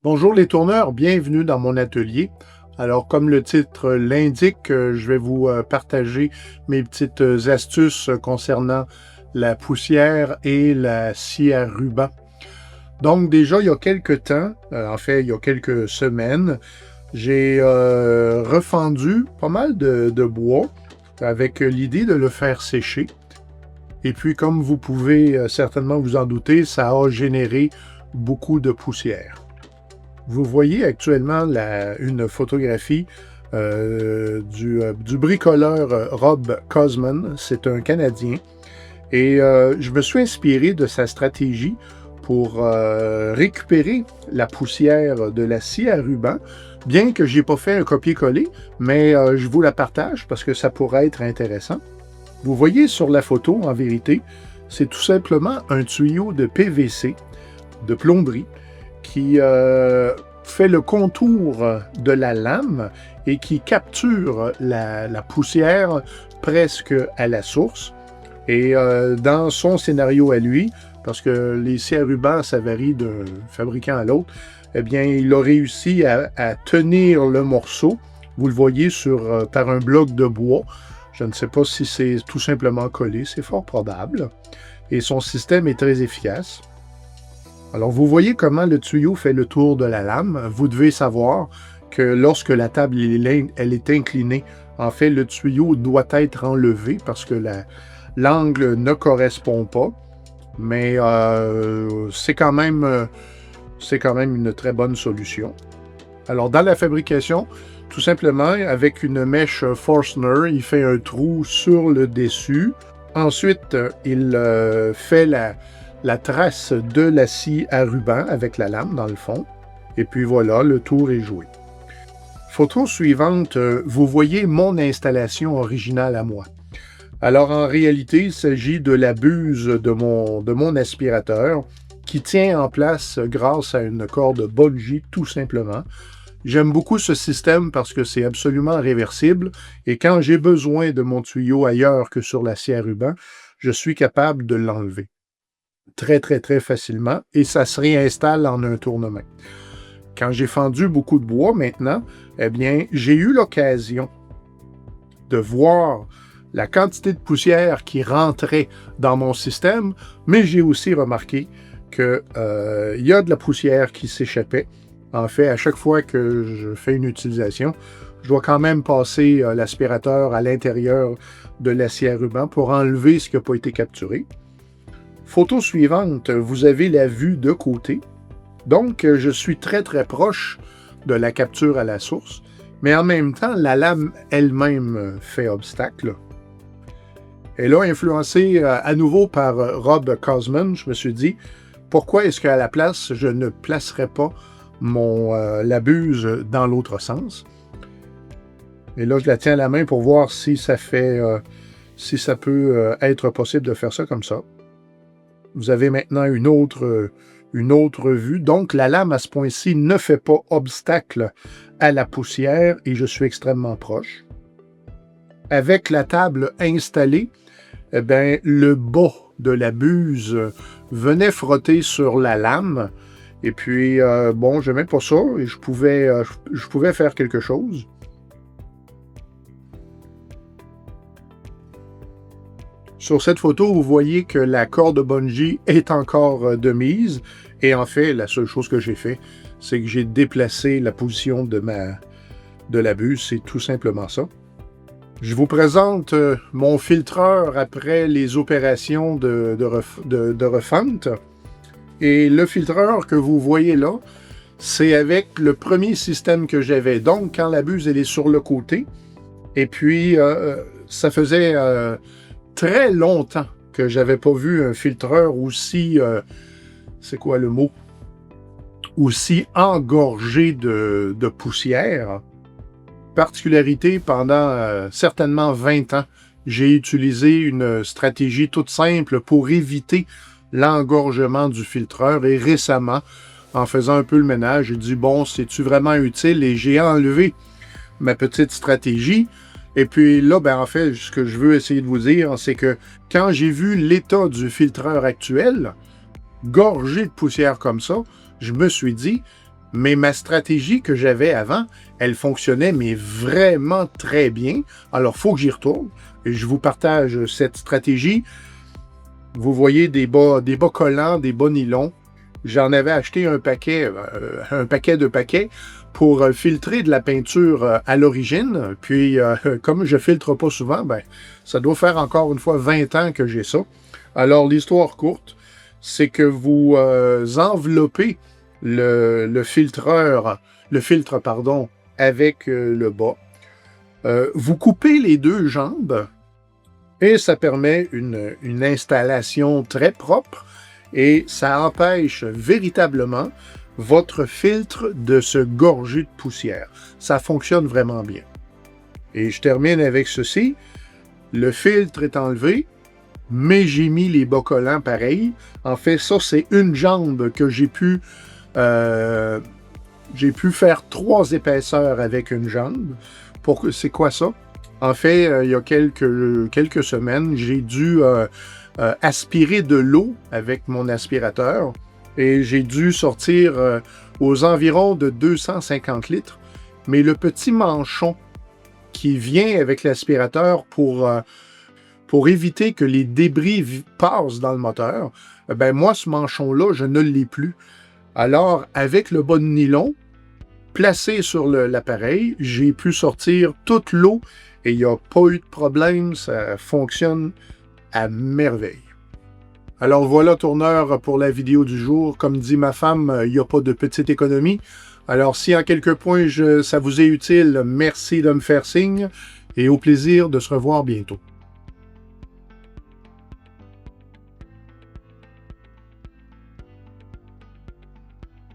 Bonjour les tourneurs, bienvenue dans mon atelier. Alors, comme le titre l'indique, je vais vous partager mes petites astuces concernant la poussière et la scie à ruban. Donc, déjà, il y a quelques temps, en fait, il y a quelques semaines, j'ai refendu pas mal de bois avec l'idée de le faire sécher. Et puis, comme vous pouvez certainement vous en douter, ça a généré beaucoup de poussière. Vous voyez actuellement une photographie du bricoleur Rob Cosman. C'est un Canadien. Et je me suis inspiré de sa stratégie pour récupérer la poussière de la scie à ruban, bien que je n'ai pas fait un copier-coller, mais je vous la partage parce que ça pourrait être intéressant. Vous voyez sur la photo, en vérité, c'est tout simplement un tuyau de PVC, de plomberie, qui fait le contour de la lame et qui capture la poussière presque à la source. Et dans son scénario à lui, parce que les scies à ruban, ça varie d'un fabricant à l'autre, eh bien, il a réussi à tenir le morceau. Vous le voyez par un bloc de bois. Je ne sais pas si c'est tout simplement collé, c'est fort probable. Et son système est très efficace. Alors, vous voyez comment le tuyau fait le tour de la lame. Vous devez savoir que lorsque la table elle est inclinée, en fait, le tuyau doit être enlevé parce que l'angle ne correspond pas. Mais c'est quand même une très bonne solution. Alors, dans la fabrication, tout simplement, avec une mèche Forstner, il fait un trou sur le dessus. Ensuite, il fait la trace de la scie à ruban avec la lame dans le fond. Et puis voilà, le tour est joué. Photo suivante, vous voyez mon installation originale à moi. Alors en réalité, il s'agit de la buse de mon aspirateur qui tient en place grâce à une corde bungee tout simplement. J'aime beaucoup ce système parce que c'est absolument réversible et quand j'ai besoin de mon tuyau ailleurs que sur la scie à ruban, je suis capable de l'enlever très, très, très facilement et ça se réinstalle en un tournement. Quand j'ai fendu beaucoup de bois maintenant, eh bien, j'ai eu l'occasion de voir la quantité de poussière qui rentrait dans mon système, mais j'ai aussi remarqué qu'il y a de la poussière qui s'échappait. En fait, à chaque fois que je fais une utilisation, je dois quand même passer l'aspirateur à l'intérieur de la scie à ruban pour enlever ce qui n'a pas été capturé. Photo suivante, vous avez la vue de côté. Donc, je suis très, très proche de la capture à la source, mais en même temps, la lame elle-même fait obstacle. Et là, influencé à nouveau par Rob Cosman, je me suis dit, pourquoi est-ce qu'à la place, je ne placerais pas la buse dans l'autre sens? Et là, je la tiens à la main pour voir si ça peut être possible de faire ça comme ça. Vous avez maintenant une autre vue. Donc, la lame, à ce point-ci, ne fait pas obstacle à la poussière et je suis extrêmement proche. Avec la table installée, eh bien, le bas de la buse venait frotter sur la lame. Et puis, bon, je n'aimais pas ça et je pouvais faire quelque chose. Sur cette photo, vous voyez que la corde bungee est encore de mise. Et en fait, la seule chose que j'ai fait, c'est que j'ai déplacé la position de la buse. C'est tout simplement ça. Je vous présente mon filtreur après les opérations de refonte. Et le filtreur que vous voyez là, c'est avec le premier système que j'avais. Donc, quand la buse elle est sur le côté, et puis ça faisait très longtemps que j'avais pas vu un filtreur aussi, c'est quoi le mot? Aussi engorgé de poussière. Particularité, pendant certainement 20 ans, j'ai utilisé une stratégie toute simple pour éviter l'engorgement du filtreur et récemment, en faisant un peu le ménage, j'ai dit, bon, c'est-tu vraiment utile? Et j'ai enlevé ma petite stratégie. Et puis là, ben en fait, ce que je veux essayer de vous dire, c'est que quand j'ai vu l'état du filtreur actuel, gorgé de poussière comme ça, je me suis dit, Mais ma stratégie que j'avais avant, elle fonctionnait, mais vraiment très bien. Alors, il faut que j'y retourne. Et je vous partage cette stratégie. Vous voyez des bas collants, des bas nylons. J'en avais acheté un paquet de paquets pour filtrer de la peinture à l'origine. Puis, comme je filtre pas souvent, ben, ça doit faire encore une fois 20 ans que j'ai ça. Alors, l'histoire courte, c'est que vous enveloppez le filtre, pardon, avec le bas. Vous coupez les deux jambes et ça permet une installation très propre et ça empêche véritablement votre filtre de se gorger de poussière. Ça fonctionne vraiment bien. Et je termine avec ceci. Le filtre est enlevé, mais j'ai mis les bas collants pareil. En fait, ça, c'est une jambe que j'ai pu faire 3 épaisseurs avec une jambe. C'est quoi ça? En fait, il y a quelques semaines, j'ai dû aspirer de l'eau avec mon aspirateur et j'ai dû sortir aux environs de 250 litres. Mais le petit manchon qui vient avec l'aspirateur pour éviter que les débris passent dans le moteur, ben moi, ce manchon-là, je ne l'ai plus. Alors, avec le bas de nylon placé sur l'appareil, j'ai pu sortir toute l'eau et il n'y a pas eu de problème, ça fonctionne à merveille. Alors voilà, tourneur, pour la vidéo du jour. Comme dit ma femme, il n'y a pas de petite économie. Alors si en quelques points ça vous est utile, merci de me faire signe et au plaisir de se revoir bientôt.